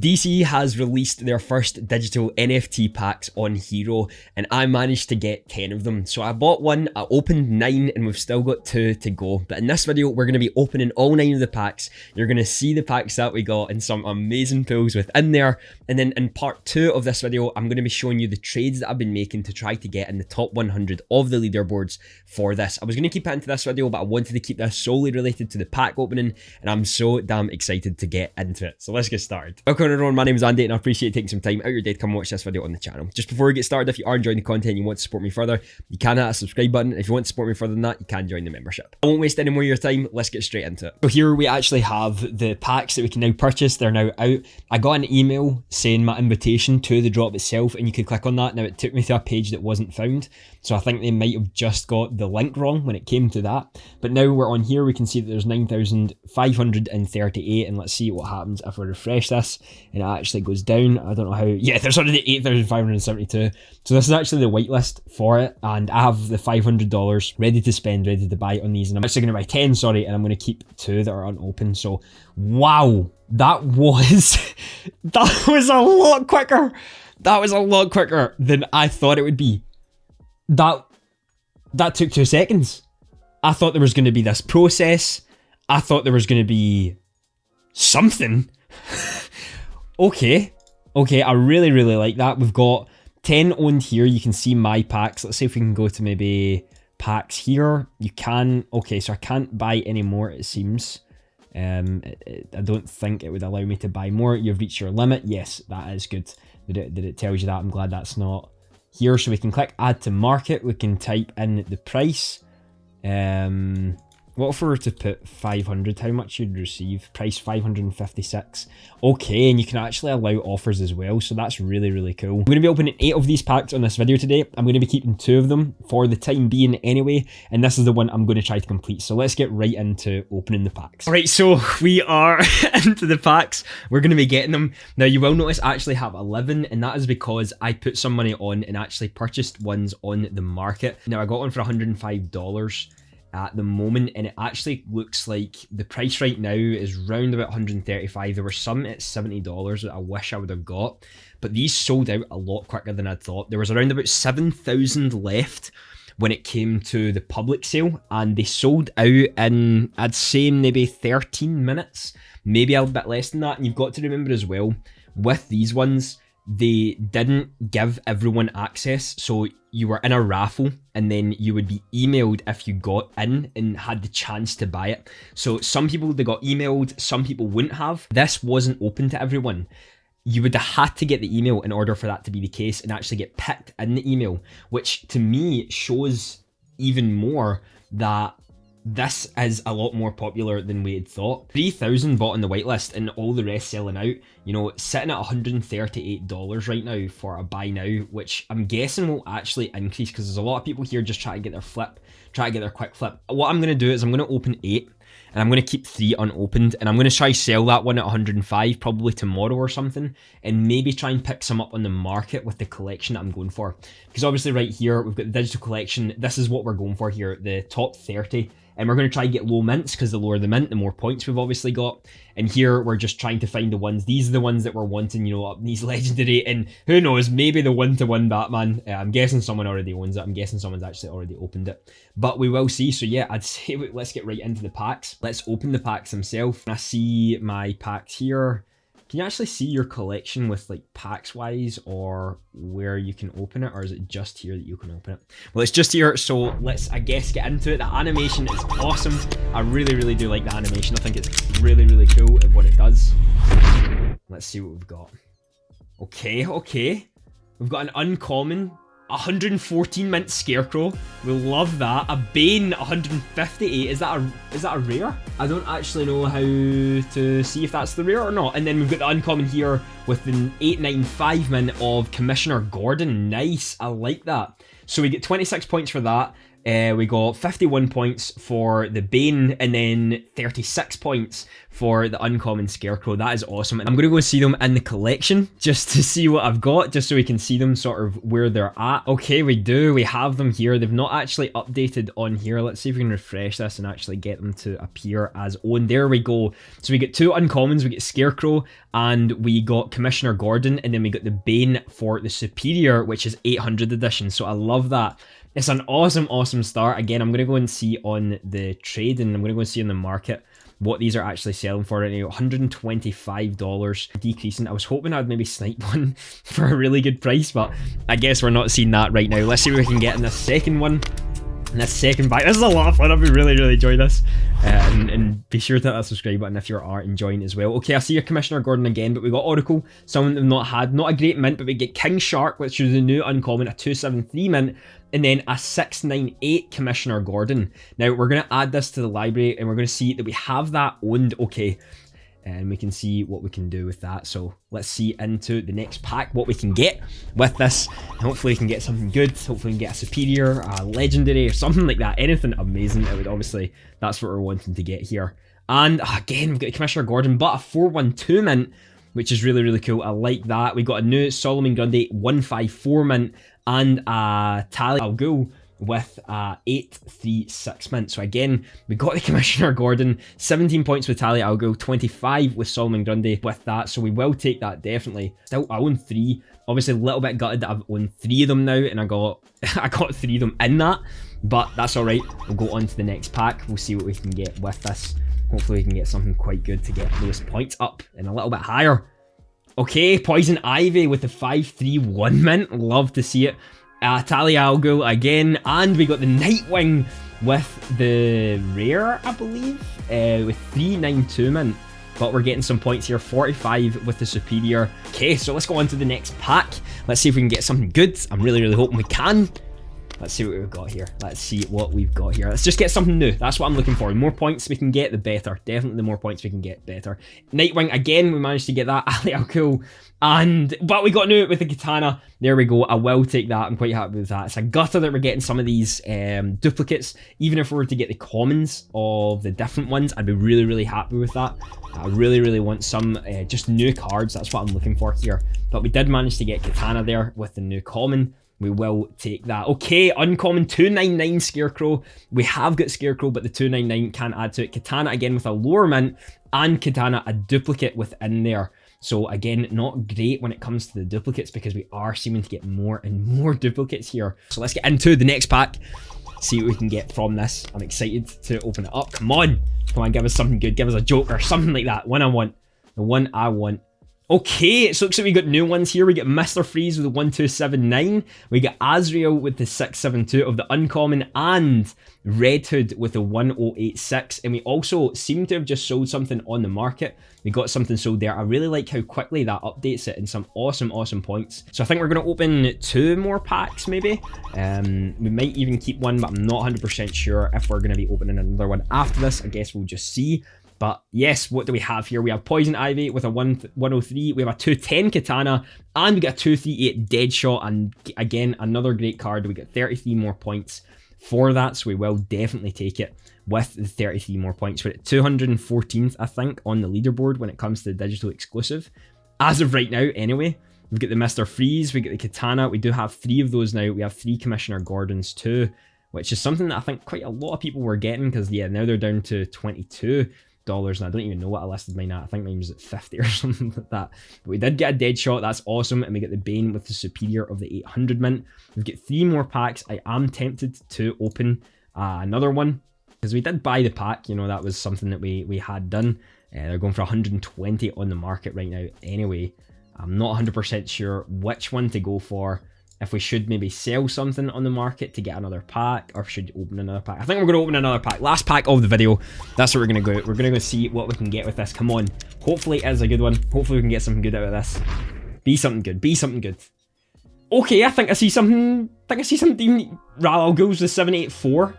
DC has released their first digital NFT packs on Hero, and I managed to get 10 of them. So I bought one, I opened 9, and we've still got 2 to go. But in this video, we're going to be opening all 9 of the packs. You're going to see the packs that we got and some amazing pulls within there. And then in part 2 of this video, I'm going to be showing you the trades that I've been making to try to get in the top 100 of the leaderboards for this. I was going to keep it into this video, but I wanted to keep this solely related to the pack opening, and I'm so damn excited to get into it. So let's get started. Welcome everyone, my name is Andy and I appreciate you taking some time out of your day to come watch this video on the channel. Just before we get started, if you are enjoying the content and you want to support me further, you can hit that subscribe button. If you want to support me further than that, you can join the membership. I won't waste any more of your time, let's get straight into it. So here we actually have the packs that we can now purchase. They're now out. I got an email saying my invitation to the drop itself, and you could click on that. Now it took me to a page that wasn't found, so I think they might have just got the link wrong when it came to that. But now we're on here, we can see that there's 9,538, and let's see what happens if we refresh this and it actually goes down. I don't know how. Yeah, there's already 8,572. So this is actually the whitelist for it, and I have the $500 ready to spend, ready to buy on these, and I'm actually going to buy 10, sorry, and I'm going to keep 2 that are unopened. So wow, that was a lot quicker. That was a lot quicker than I thought it would be. That took 2 seconds. I thought there was going to be this process. I thought there was going to be something. Okay, I really like that. We've got 10 owned here. You can see my packs. Let's see if we can go to maybe packs here. You can. Okay, so I can't buy any more, it seems. I don't think it would allow me to buy more. You've reached your limit. Yes, that is good that it tells you that. I'm glad that's not here. So we can click add to market. We can type in the price. What if we were to put 500? How much you'd receive? Price 556. Okay, and you can actually allow offers as well, so that's really cool. I'm going to be opening 8 of these packs on this video today. I'm going to be keeping 2 of them for the time being anyway, and this is the one I'm going to try to complete. So let's get right into opening the packs. Alright, so we are into the packs. We're going to be getting them. Now you will notice I actually have 11, and that is because I put some money on and actually purchased ones on the market. Now I got one for $105 at the moment, and it actually looks like the price right now is round about 135. There were some at $70 that I wish I would have got, but these sold out a lot quicker than I thought. There was around about 7,000 left when it came to the public sale, and they sold out in, I'd say, maybe 13 minutes, maybe a bit less than that. And you've got to remember as well, with these ones, they didn't give everyone access. So you were in a raffle and then you would be emailed if you got in and had the chance to buy it. So some people, they got emailed, some people wouldn't have. This wasn't open to everyone. You would have had to get the email in order for that to be the case and actually get picked in the email, which to me shows even more that this is a lot more popular than we had thought. 3,000 bought on the whitelist and all the rest selling out. You know, sitting at $138 right now for a buy now, which I'm guessing will actually increase because there's a lot of people here just trying to get their flip, trying to get their quick flip. What I'm going to do is I'm going to open 8 and I'm going to keep 3 unopened, and I'm going to try sell that one at 105 probably tomorrow or something, and maybe try and pick some up on the market with the collection that I'm going for. Because obviously right here we've got the digital collection. This is what we're going for here, the top 30. And we're going to try and get low mints, because the lower the mint, the more points we've obviously got. And here we're just trying to find the ones. These are the ones that we're wanting, you know, up in these legendary. And who knows, maybe the 1-to-1 Batman. I'm guessing someone already owns it. I'm guessing someone's actually already opened it. But we will see. So yeah, I'd say let's get right into the packs. Let's open the packs themselves. I see my packs here. Can you actually see your collection with like packs wise, or where you can open it, or is it just here that you can open it? Well, it's just here, so let's, I guess, get into it. The animation is awesome. I really do like the animation. I think it's really cool at what it does. Let's see what we've got. Okay. We've got an uncommon 114 mint Scarecrow. We love that. A Bane 158. Is that a rare? I don't actually know how to see if that's the rare or not. And then we've got the uncommon here with an 895 mint of Commissioner Gordon. Nice. I like that. So we get 26 points for that. We got 51 points for the Bane, and then 36 points for the uncommon Scarecrow. That is awesome. And I'm going to go see them in the collection just to see what I've got, just so we can see them sort of where they're at. Okay, we do. We have them here. They've not actually updated on here. Let's see if we can refresh this and actually get them to appear as own. There we go. So we get 2 uncommons. We get Scarecrow and we got Commissioner Gordon, and then we got the Bane for the Superior, which is 800 edition. So I love that. It's an awesome start. Again, I'm going to go and see on the trade, and I'm going to go and see on the market what these are actually selling for right now. $125 decreasing. I was hoping I'd maybe snipe one for a really good price, but I guess we're not seeing that right now. Let's see what we can get in this second one. And this second pack, this is a lot of fun. I've been really enjoying this. And be sure to hit that subscribe button if you are enjoying as well. Okay, I see your Commissioner Gordon again, but we got Oracle, someone we've not had. Not a great mint, but we get King Shark, which is a new uncommon, a 273 mint, and then a 698 Commissioner Gordon. Now, we're going to add this to the library, and we're going to see that we have that owned. Okay, and we can see what we can do with that. So let's see into the next pack what we can get with this. And hopefully we can get something good. Hopefully we can get a Superior, a Legendary, or something like that. Anything amazing. It would obviously, that's what we're wanting to get here. And again, we've got Commissioner Gordon, but a 412 mint, which is really cool. I like that. We got a new Solomon Grundy 154 mint and a Talia al Ghul with 836 mint. So again, we got the Commissioner Gordon, 17 points with Talia al Ghul, 25 with Solomon Grundy with that, so we will take that definitely. Still, I own 3. Obviously a little bit gutted that I've owned 3 of them now, and I got 3 of them in that, but that's alright. We'll go on to the next pack. We'll see what we can get with this. Hopefully we can get something quite good to get those points up and a little bit higher. Okay, Poison Ivy with the 531 mint. Love to see it. Talia al Ghul again, and we got the Nightwing with the rare, I believe, with 392 mint, but we're getting some points here, 45 with the Superior. Okay, so let's go on to the next pack. Let's see if we can get something good. I'm really hoping we can. Let's see what we've got here. Let's see what we've got here. Let's just get something new. That's what I'm looking for. The more points we can get, the better. Definitely the more points we can get, better. Nightwing, again, we managed to get that. Ali al Ghul. But we got new with the Katana. There we go. I will take that. I'm quite happy with that. It's a gutter that we're getting some of these duplicates. Even if we were to get the commons of the different ones, I'd be really happy with that. I really want some just new cards. That's what I'm looking for here. But we did manage to get Katana there with the new common. We will take that. Okay, uncommon 299 Scarecrow. We have got Scarecrow, but the 299 can't add to it. Katana again with a lower mint, and Katana a duplicate within there. So again, not great when it comes to the duplicates, because we are seeming to get more and more duplicates here. So let's get into the next pack. See what we can get from this. I'm excited to open it up. Come on, give us something good. Give us a Joker, something like that. One I want. The one I want. Okay, it looks like we got new ones here. We got Mr. Freeze with the 1279. We got Azrael with the 672 of the uncommon, and Red Hood with the 1086. And we also seem to have just sold something on the market. We got something sold there. I really like how quickly that updates it, and some awesome points. So I think we're going to open 2 more packs maybe. We might even keep one, but I'm not 100% sure if we're going to be opening another one after this. I guess we'll just see. But yes, what do we have here? We have Poison Ivy with a 103. We have a 210 Katana, and we got a 238 Deadshot. And again, another great card. We get 33 more points for that, so we will definitely take it with the 33 more points. We're at 214th, I think, on the leaderboard when it comes to the digital exclusive. As of right now, anyway. We've got the Mr. Freeze, we get the Katana. We do have 3 of those now. We have 3 Commissioner Gordons too, which is something that I think quite a lot of people were getting, because yeah, now they're down to $22. And I don't even know what I listed mine at. I think mine was at 50 or something like that. But we did get a Deadshot. That's awesome. And we get the Bane with the Superior of the 800 mint. We've got 3 more packs. I am tempted to open another one, because we did buy the pack. You know, that was something that we had done. They're going for 120 on the market right now anyway. I'm not 100% sure which one to go for. If we should maybe sell something on the market to get another pack, or should open another pack. I think we're going to open another pack. Last pack of the video. That's what we're going to go. We're going to go see what we can get with this. Come on. Hopefully it is a good one. Hopefully we can get something good out of this. Be something good. Be something good. Okay, I think I see something. Ral Al Ghul's the 784.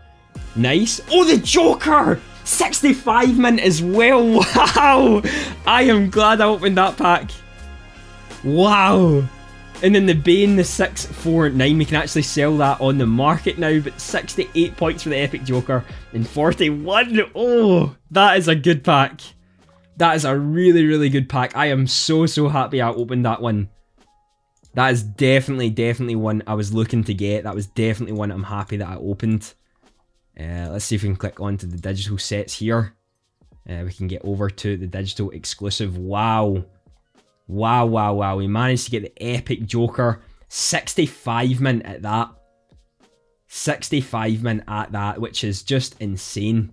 Nice. Oh, the Joker! 65 mint as well. Wow! I am glad I opened that pack. Wow! And then the Bane, the 649, we can actually sell that on the market now, but 68 points for the Epic Joker and 41. Oh, that is a good pack. That is a really good pack. I am so happy I opened that one. That is definitely one I was looking to get. That was definitely one I'm happy that I opened. Let's see if we can click onto the digital sets here. We can get over to the digital exclusive. Wow. Wow, wow, wow. We managed to get the epic Joker. 65 mint at that. 65 mint at that, which is just insane.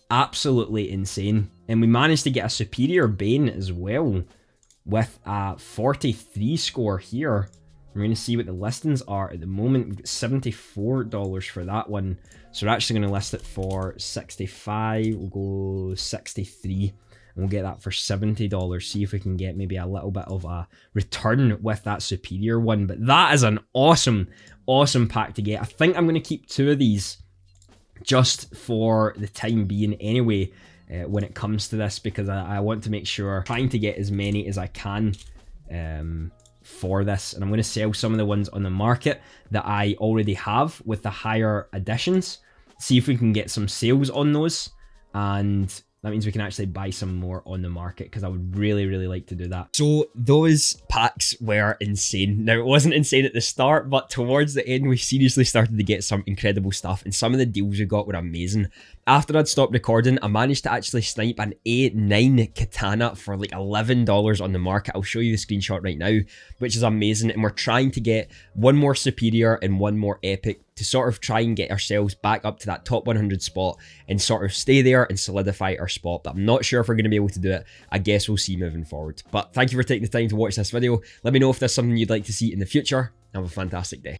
Absolutely insane. And we managed to get a superior Bane as well with a 43 score here. We're going to see what the listings are at the moment. We've got $74 for that one. So we're actually going to list it for 65. We'll go 63. And we'll get that for $70. See if we can get maybe a little bit of a return with that superior one. But that is an awesome, awesome pack to get. I think I'm going to keep 2 of these just for the time being anyway, when it comes to this, because I want to make sure, trying to get as many as I can for this. And I'm going to sell some of the ones on the market that I already have with the higher additions, see if we can get some sales on those, and that means we can actually buy some more on the market, because I would really, really like to do that. So those packs were insane. Now, it wasn't insane at the start, but towards the end, we seriously started to get some incredible stuff, and some of the deals we got were amazing. After I'd stopped recording, I managed to actually snipe an A9 katana for like $11 on the market. I'll show you the screenshot right now, which is amazing. And we're trying to get one more superior and one more epic to sort of try and get ourselves back up to that top 100 spot and sort of stay there and solidify our spot. But I'm not sure if we're going to be able to do it. I guess we'll see moving forward. But thank you for taking the time to watch this video. Let me know if there's something you'd like to see in the future. Have a fantastic day.